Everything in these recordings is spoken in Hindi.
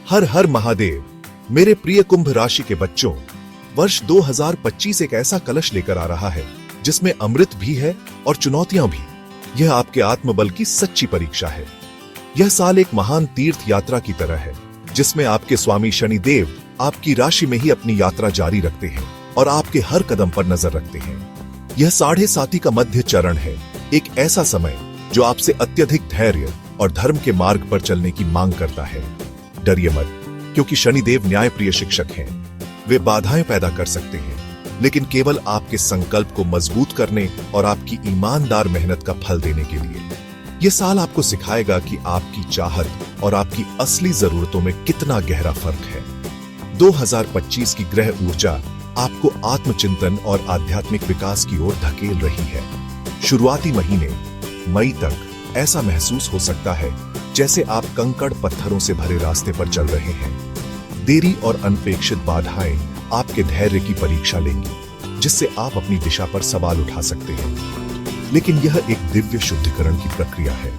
हर हर महादेव। मेरे प्रिय कुंभ राशि के बच्चों, वर्ष 2025 एक ऐसा कलश लेकर आ रहा है जिसमें अमृत भी है और चुनौतियां भी। यह आपके आत्मबल की सच्ची परीक्षा है। यह साल एक महान तीर्थ यात्रा की तरह है जिसमें आपके स्वामी शनिदेव आपकी राशि में ही अपनी यात्रा जारी रखते हैं और आपके हर कदम पर नजर रखते हैं। यह 7.5 का मध्य चरण है, एक ऐसा समय जो आपसे अत्यधिक धैर्य और धर्म के मार्ग पर चलने की मांग करता है। डरिए मत, क्योंकि शनिदेव न्यायप्रिय शिक्षक हैं। वे बाधाएं पैदा कर सकते हैं, लेकिन केवल आपके संकल्प को मजबूत करने और आपकी ईमानदार मेहनत का फल देने के लिए। यह साल आपको सिखाएगा कि आपकी चाहत और आपकी असली जरूरतों में कितना गहरा फर्क है। 2025 की ग्रह ऊर्जा आपको आत्मचिंतन और आध्यात्मिक विकास की ओर धकेल रही है। शुरुआती महीने मई तक ऐसा महसूस हो सकता है जैसे आप कंकड़ पत्थरों से भरे रास्ते पर चल रहे हैं। देरी और अनपेक्षित बाधाएं आपके धैर्य की परीक्षा लेंगी, जिससे आप अपनी दिशा पर सवाल उठा सकते हैं। लेकिन यह एक दिव्य शुद्धिकरण की प्रक्रिया है।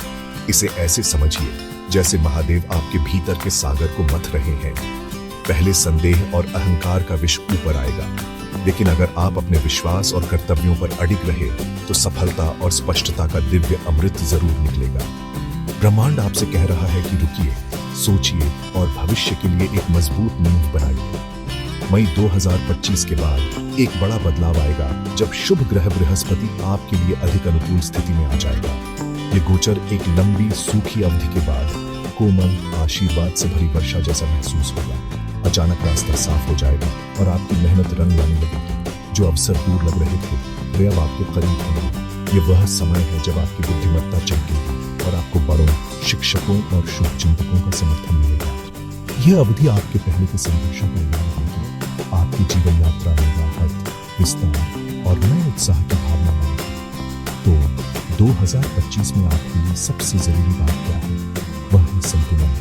इसे ऐसे समझिए जैसे महादेव आपके भीतर के सागर को मथ रहे हैं। पहले संदेह और अहंकार का विष ऊपर आएगा, लेकिन अगर आप अपने विश्वास और कर्तव्यों पर अडिग रहे तो सफलता और स्पष्टता का दिव्य अमृत जरूर निकलेगा। ब्रह्मांड आपसे कह रहा है कि रुकिए, सोचिए और भविष्य के लिए एक मजबूत नींव बनाइए। मई 2025 के बाद एक बड़ा बदलाव आएगा जब शुभ ग्रह बृहस्पति आपके लिए अधिक अनुकूल स्थिति में आ जाएगा। ये गोचर एक लंबी सूखी अवधि के बाद कोमल आशीर्वाद से भरी वर्षा जैसा महसूस होगा। अचानक रास्ता साफ हो जाएगा और आपकी मेहनत रंग लाने लगेगी। जो अवसर दूर लग रहे थे वे अब आपके करीब होंगे। ये वह समय है जब आपकी बुद्धिमत्ता चमकेगी और आपको बड़ों, शिक्षकों और शुभचिंतकों का समर्थन मिलेगा। यह अवधि आपके पहले के संघर्षों को याद होगी। आपकी जीवन यात्रा में राहत, विस्तार और नए उत्साह की भावना लाएगी। तो 2025 में आपके लिए सबसे जरूरी बात क्या है? वह है संतुलन।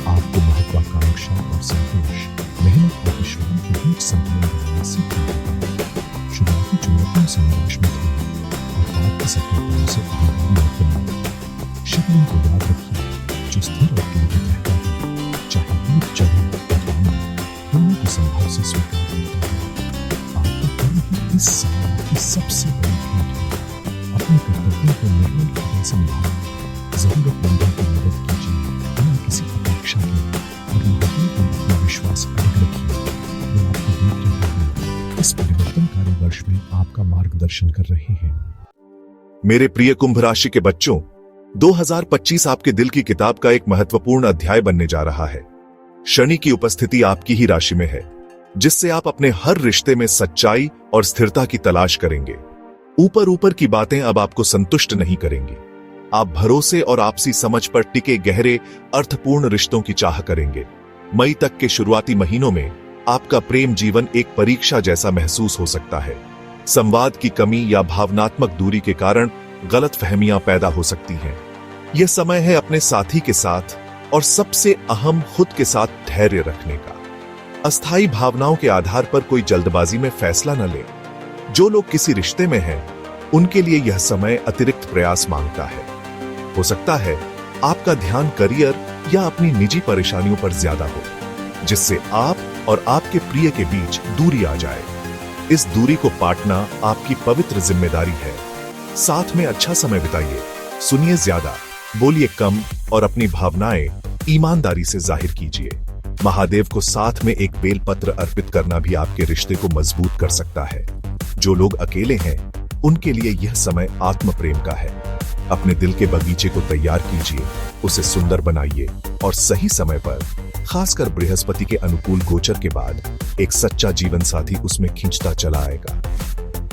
आपको महत्वाकांक्षा और संतोष, मेहनत और विश्वास के बीच संतुलन बनाना सीखना होगा। शुरुआती चुनौतियों से निराश मत होइए और बाद की सफलताओं से अहंकारी मत बनिए। शिवलिंग को याद रखिए जो स्थिर और केंद्रित रहता है, चाहे ऊंच चढ़े अथवा नीचे, दोनों को संभव से स्वीकार करता है। आपका कर्म ही इस साल की सबसे बड़ी भेंट है। अपने कर्तव्यों को निर्मल हृदय से निभाइए। जरूरतमंदों की मदद कीजिए बिना किसी अपेक्षा के और महादेव पर अपना विश्वास अडिग रखिए। वे आपको देख रहे हैं। इस परिवर्तनकारी वर्ष में आपका मार्गदर्शन कर रहे हैं। मेरे प्रिय कुंभ राशि के बच्चों, 2025 आपके दिल की किताब का एक महत्वपूर्ण अध्याय बनने जा रहा है। शनि की उपस्थिति आपकी ही राशि में है, जिससे आप अपने हर रिश्ते में सच्चाई और स्थिरता की तलाश करेंगे। ऊपर ऊपर की बातें अब आपको संतुष्ट नहीं करेंगी। आप भरोसे और आपसी समझ पर टिके गहरे अर्थपूर्ण रिश्तों की चाह करेंगे। मई तक के शुरुआती महीनों में आपका प्रेम जीवन एक परीक्षा जैसा महसूस हो सकता है। संवाद की कमी या भावनात्मक दूरी के कारण गलतफहमियां पैदा हो सकती हैं। यह समय है अपने साथी के साथ और सबसे अहम खुद के साथ धैर्य रखने का। अस्थायी भावनाओं के आधार पर कोई जल्दबाजी में फैसला न ले। जो लोग किसी रिश्ते में हैं, उनके लिए यह समय अतिरिक्त प्रयास मांगता है। हो सकता है आपका ध्यान करियर या अपनी निजी परेशानियों पर ज्यादा हो, जिससे आप और आपके प्रिय के बीच दूरी आ जाए। इस दूरी को पाटना आपकी पवित्र जिम्मेदारी है। साथ में अच्छा समय बिताइए, सुनिए ज्यादा, बोलिए कम और अपनी भावनाएं ईमानदारी से जाहिर कीजिए। महादेव को साथ में एक बेलपत्र अर्पित करना भी आपके रिश्ते को मजबूत कर सकता है। जो लोग अकेले हैं, उनके लिए यह समय आत्म प्रेम का है। अपने दिल के बगीचे को तैयार कीजिए, उसे सुंदर बनाइए और सही समय पर, खासकर बृहस्पति के अनुकूल गोचर के बाद, एक सच्चा जीवन साथी उसमें खींचता चला आएगा।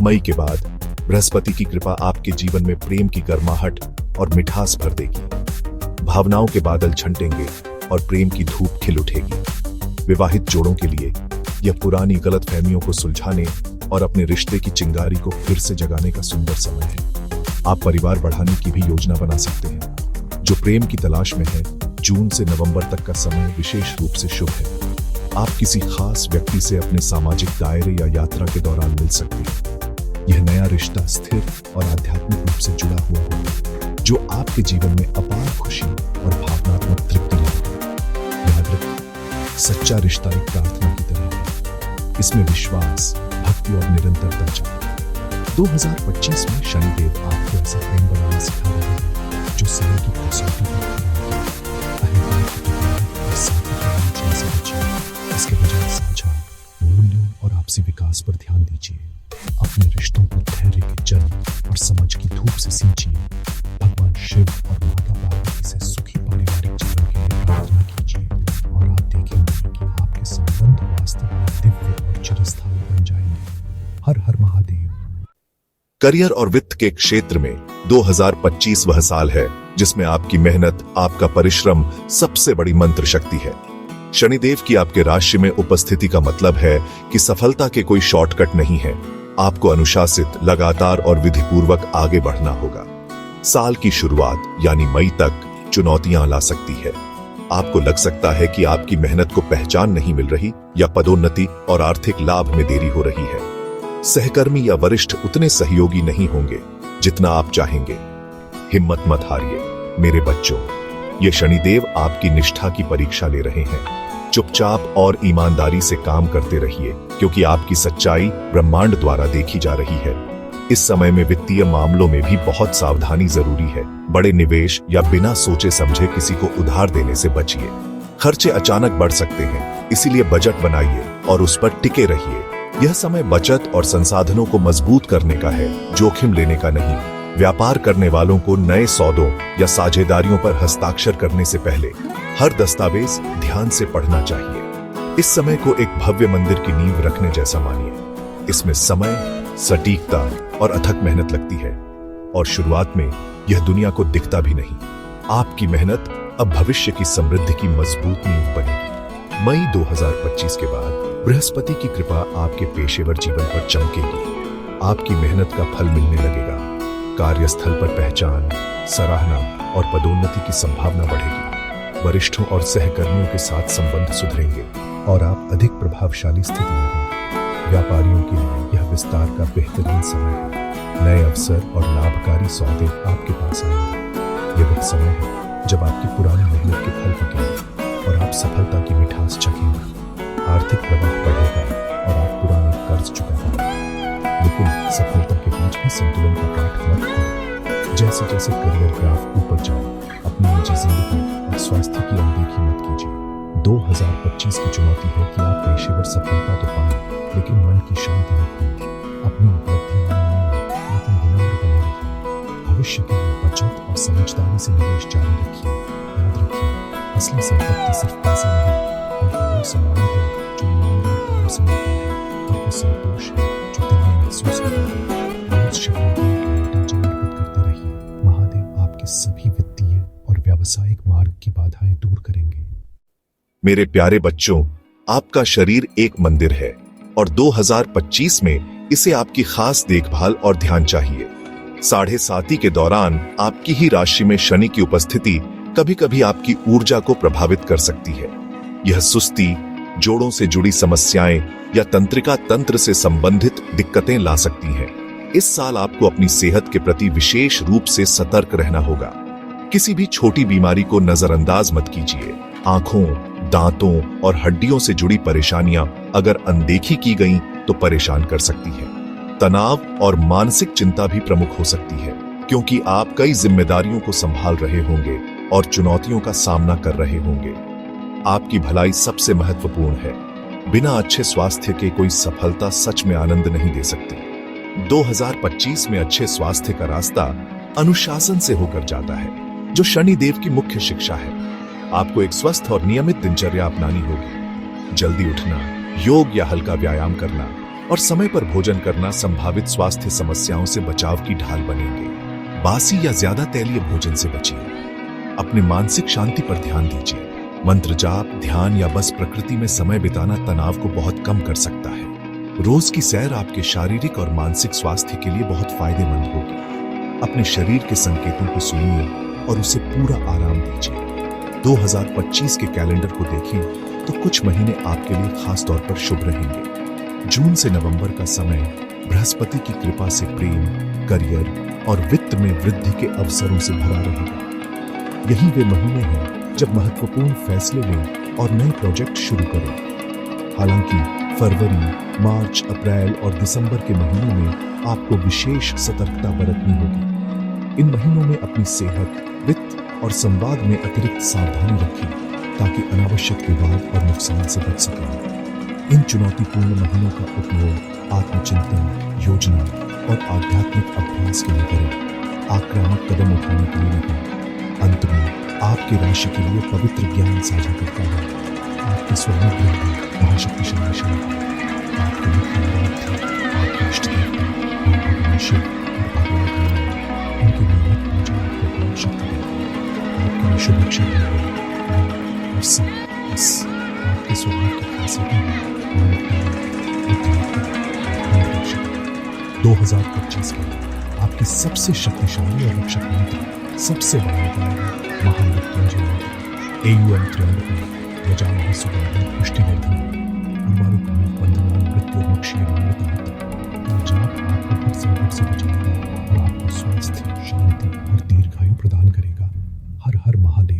मई के बाद बृहस्पति की कृपा आपके जीवन में प्रेम की गर्माहट और मिठास भर देगी। भावनाओं के बादल छंटेंगे और प्रेम की धूप खिल उठेगी। विवाहित जोड़ों के लिए यह पुरानी गलतफहमियों को सुलझाने और अपने रिश्ते की चिंगारी को फिर से जगाने का सुंदर समय है। आप परिवार बढ़ाने की भी योजना बना सकते हैं। जो प्रेम की तलाश में है, जून से नवंबर तक का समय विशेष रूप से शुभ है। आप किसी खास व्यक्ति से अपने सामाजिक दायरे या यात्रा के दौरान मिल सकते हैं। यह नया रिश्ता स्थिर और आध्यात्मिक रूप से जुड़ा हुआ होगा, जो आपके जीवन में अपार खुशी और भावनात्मक तृप्ति लाएगा। याद रखें, सच्चा रिश्ता एक प्रार्थना की तरह है। इसमें विश्वास, भक्ति और निरंतरता चाहिए। 2025 में शनिदेव आपको ऐसा प्रेम बनाना सिखा रहे हैं जो समय की कसौटी पर खड़ा है। अहंकार की दुकान और साथी की आलोचना से बचिए। इसके बजाय साझा मूल्यों और आपसी विकास पर ध्यान दीजिए। अपने रिश्तों को धैर्य के जल और समझ की धूप से सींचिए। भगवान शिव और माता पार्वती से सुखी पारिवारिक जीवन के लिए प्रार्थना कीजिए और आप देखेंगे कि आपके संबंध वास्तव में दिव्य और चिरस्थायी बन जाएंगे। हर हर महादेव। करियर और वित्त के क्षेत्र में 2025 वह साल है जिसमें आपकी मेहनत, आपका परिश्रम सबसे बड़ी मंत्र शक्ति है। शनिदेव की आपके राशि में उपस्थिति का मतलब है कि सफलता के कोई शॉर्टकट नहीं है। आपको अनुशासित, लगातार और विधिपूर्वक आगे बढ़ना होगा। साल की शुरुआत यानी मई तक चुनौतियां ला सकती है। आपको लग सकता है कि आपकी मेहनत को पहचान नहीं मिल रही या पदोन्नति और आर्थिक लाभ में देरी हो रही है। सहकर्मी या वरिष्ठ उतने सहयोगी नहीं होंगे जितना आप चाहेंगे। हिम्मत मत हारिए मेरे बच्चों, ये शनिदेव आपकी निष्ठा की परीक्षा ले रहे हैं। चुपचाप और ईमानदारी से काम करते रहिए क्योंकि आपकी सच्चाई ब्रह्मांड द्वारा देखी जा रही है। इस समय में वित्तीय मामलों में भी बहुत सावधानी जरूरी है। बड़े निवेश या बिना सोचे समझे किसी को उधार देने से बचिए। खर्चे अचानक बढ़ सकते हैं, इसीलिए बजट बनाइए और उस पर टिके रहिए। यह समय बचत और संसाधनों को मजबूत करने का है, जोखिम लेने का नहीं। व्यापार करने वालों को नए सौदों या साझेदारियों पर हस्ताक्षर करने से पहले हर दस्तावेज ध्यान से पढ़ना चाहिए। इस समय को एक भव्य मंदिर की नींव रखने जैसा मानिए। इसमें समय, सटीकता और अथक मेहनत लगती है और शुरुआत में यह दुनिया को दिखता भी नहीं। आपकी मेहनत अब भविष्य की समृद्धि की मजबूत नींव बनेगी। मई 2025 के बाद बृहस्पति की कृपा आपके पेशेवर जीवन पर चमकेगी। आपकी मेहनत का फल मिलने लगेगा। कार्यस्थल पर पहचान, सराहना और पदोन्नति की संभावना बढ़ेगी। वरिष्ठों और सहकर्मियों के साथ संबंध सुधरेंगे और आप अधिक प्रभावशाली स्थिति में होंगे। व्यापारियों के लिए यह विस्तार का बेहतरीन समय है। नए अवसर और लाभकारी सौदे आपके पास आएंगे। यह वह समय है जब आपकी पुरानी मेहनत के फल पकेंगे और आप सफलता की मिठास चखेंगे। आर्थिक प्रवाह बढ़ेगा और आप पुराने कर्ज चुकाएंगे। लेकिन सफलता के बीच भी संतुलन का पाठ मत करो। जैसे जैसे करियर ग्राफ ऊपर जाए, अपनी निजी जिंदगी और स्वास्थ्य की अनदेखी मत कीजिए। 2025 की चुनौती है कि आप पेशेवर सफलता तो पाएं, लेकिन मन की शांति रखें। अपनी उपलब्धियों में लेकिन विनम्र बने रहिए। भविष्य के लिए बचत और समझदारी से निवेश जारी रखिए। याद रखिए, असली संपत्ति सिर्फ पैसा नहीं, बल्कि वो सम्मान है जो ईमानदार कामों से मिलता है, और वो संतोष है जो दिल में महसूस होता है। रोज शिवरात्रि के लिए जल अर्पित करते रहिए। महादेव आपके सभी वित्तीय और व्यावसायिक मार्ग की बाधाएं दूर करेंगे। मेरे प्यारे बच्चों, आपका शरीर एक मंदिर है और 2025 में इसे आपकी खास देखभाल और ध्यान चाहिए। 7.5 के दौरान आपकी ही राशि में शनि की उपस्थिति कभी कभी आपकी ऊर्जा को प्रभावित कर सकती है। यह सुस्ती, जोड़ों से जुड़ी समस्याएं या तंत्रिका तंत्र से संबंधित दिक्कतें ला सकती हैं। इस साल आपको अपनी सेहत के प्रति विशेष रूप से सतर्क रहना होगा। किसी भी छोटी बीमारी को नजरअंदाज मत कीजिए। आंखों, दांतों और हड्डियों से जुड़ी परेशानियां अगर अनदेखी की गईं तो परेशान कर सकती है। तनाव और मानसिक चिंता भी प्रमुख हो सकती है क्योंकि आप कई जिम्मेदारियों को संभाल रहे होंगे और चुनौतियों का सामना कर रहे होंगे। आपकी भलाई सबसे महत्वपूर्ण है। बिना अच्छे स्वास्थ्य के कोई सफलता सच में आनंद नहीं दे सकती। 2025 में अच्छे स्वास्थ्य का रास्ता अनुशासन से होकर जाता है, जो शनि देव की मुख्य शिक्षा है। आपको एक स्वस्थ और नियमित दिनचर्या अपनानी होगी। जल्दी उठना, योग या हल्का व्यायाम करना और समय पर भोजन करना संभावित स्वास्थ्य समस्याओं से बचाव की ढाल बनेंगे। बासी या ज्यादा तैलीय भोजन से बचिए। अपने मानसिक शांति पर ध्यान दीजिए। मंत्र जाप, ध्यान या बस प्रकृति में समय बिताना तनाव को बहुत कम कर सकता है। रोज की सैर आपके शारीरिक और मानसिक स्वास्थ्य के लिए बहुत फायदेमंद होगी। अपने शरीर के संकेतों को सुनिए और उसे पूरा आराम दीजिए। 2025 के कैलेंडर को देखें तो कुछ महीने आपके लिए खास तौर पर शुभ रहेंगे। जून से नवंबर का समय बृहस्पति की कृपा से प्रेम, करियर और वित्त में वृद्धि के अवसरों से भरा रहेगा। यही वे महीने हैं जब महत्वपूर्ण फैसले लें और नए प्रोजेक्ट शुरू करें। हालांकि फरवरी, मार्च, अप्रैल और दिसंबर के महीनों में आपको विशेष सतर्कता बरतनी होगी। इन महीनों में अपनी सेहत, वित्त और संवाद में अतिरिक्त सावधानी रखें ताकि अनावश्यक विवाद और नुकसान से बच सकें। इन चुनौतीपूर्ण महीनों का उपयोग आत्मचिंतन, योजना और आध्यात्मिक अभ्यास के लिए करें, आक्रामक कदम उठाने के लिए नहीं। अंत में आपकी राशि के लिए पवित्र ज्ञान साझा करता है। आपके स्वामी ग्रह महाशक्तिशाली शनि, आपके मुख्य आराध्य, आपके इष्ट देवता भगवान शिव और भगवान हनुमान, उनकी नियमित पूजा आपको बहुत शक्ति देगी। आपके लिए शुभ अक्षर है बस आपके स्वभाव की खासियतें हैं। 2025 के आपकी सबसे शक्तिशाली और रक्षक मंत्र, सबसे बड़ा उपाय है महामृत्युंजय मंत्र। AUM त्र्यंबकम यजामहे सुगंधिं पुष्टिवर्धनम् उर्वारुकमिव बन्धनान् मृत्योर्मुक्षीयमामृतम्। का जाप आपको हर संकट से बचाएगा और आपको स्वास्थ्य, शांति और दीर्घायु प्रदान करेगा। हर हर महादेव।